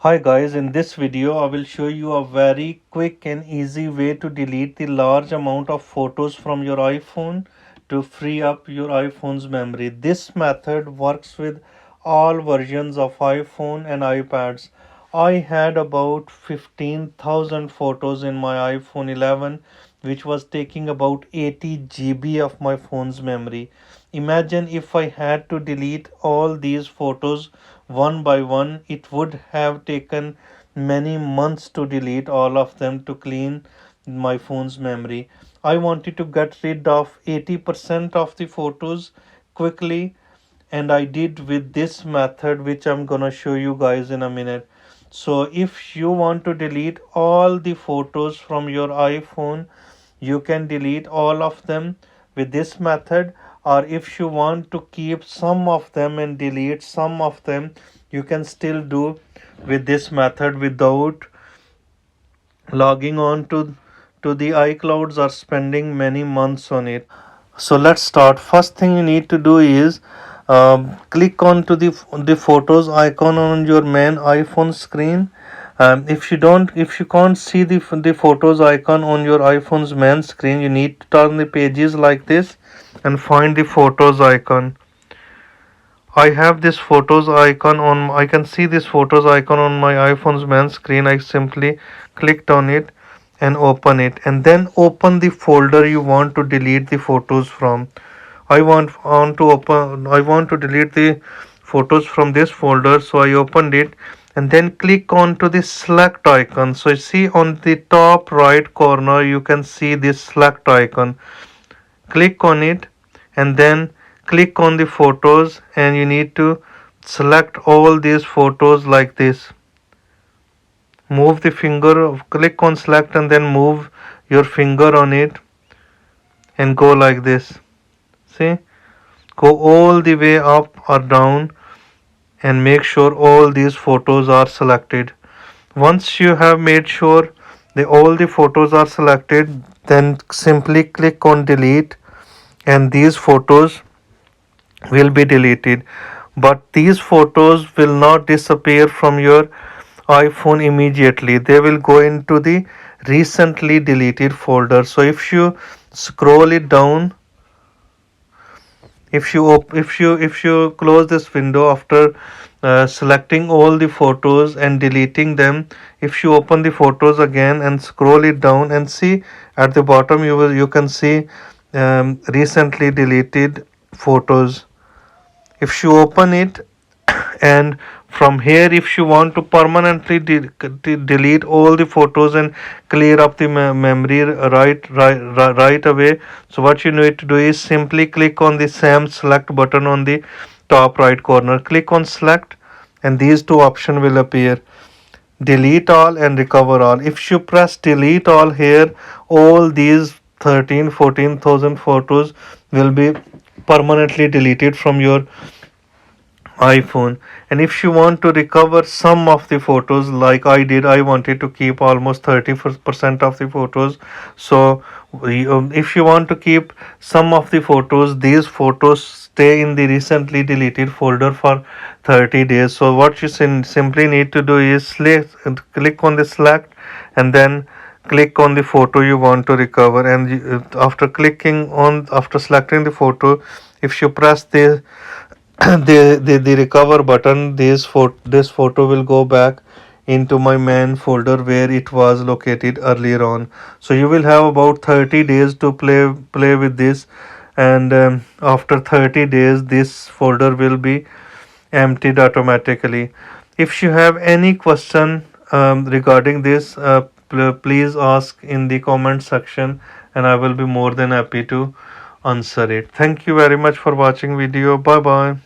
Hi guys, in this video I will show you a very quick and easy way to delete the large amount of photos from your iPhone to free up your iPhone's memory. This method works with all versions of iPhone and iPads. I had about 15,000 photos in my iPhone 11, which was taking about 80 GB of my phone's memory. Imagine if I had to delete all these photos one by one. It would have taken many months to delete all of them to clean my phone's memory. I wanted to get rid of 80% of the photos quickly, and I did with this method, which I'm gonna show you guys in a minute. So if you want to delete all the photos from your iPhone, you can delete all of them with this method, or if you want to keep some of them and delete some of them, you can still do with this method without logging on to the iClouds or spending many months on it. So let's start. First thing you need to do is click on to the photos icon on your main iPhone screen. If you can't see the photos icon on your iPhone's main screen, you need to turn the pages like this and find the photos icon. I have this photos icon on. I can see this photos icon on my iPhone's main screen. I simply clicked on it and open it, and then open the folder you want to delete the photos from. I want to delete the photos from this folder, so I opened it and then click on to the select icon. So you see on the top right corner you can see this select icon. Click on it and then click on the photos, and you need to select all these photos like this. Move the finger, click on select and then move your finger on it and go like this. See, go all the way up or down and make sure all these photos are selected. Once you have made sure all the photos are selected, then simply click on delete and these photos will be deleted. But these photos will not disappear from your iPhone immediately. They will go into the recently deleted folder. So if you scroll it down, if you close this window after selecting all the photos and deleting them, if you open the photos again and scroll it down and see at the bottom, you can see recently deleted photos. If you open it, and from here, if you want to permanently delete all the photos and clear up the memory right away, so what you need to do is simply click on the same select button on the top right corner. Click on select and these two options will appear: delete all and recover all. If you press delete all here, all these 14,000 photos will be permanently deleted from your iPhone. And if you want to recover some of the photos, like I did, I wanted to keep almost 30% of the photos. So if you want to keep some of the photos, these photos stay in the recently deleted folder for 30 days. So what you simply need to do is click on the select and then click on the photo you want to recover, and after selecting the photo, if you press the recover button, this photo will go back into my main folder where it was located earlier on. So you will have about 30 days to play with this, and after 30 days this folder will be emptied automatically. If you have any question regarding this, please ask in the comment section and I will be more than happy to answer it. Thank you very much for watching video. Bye bye.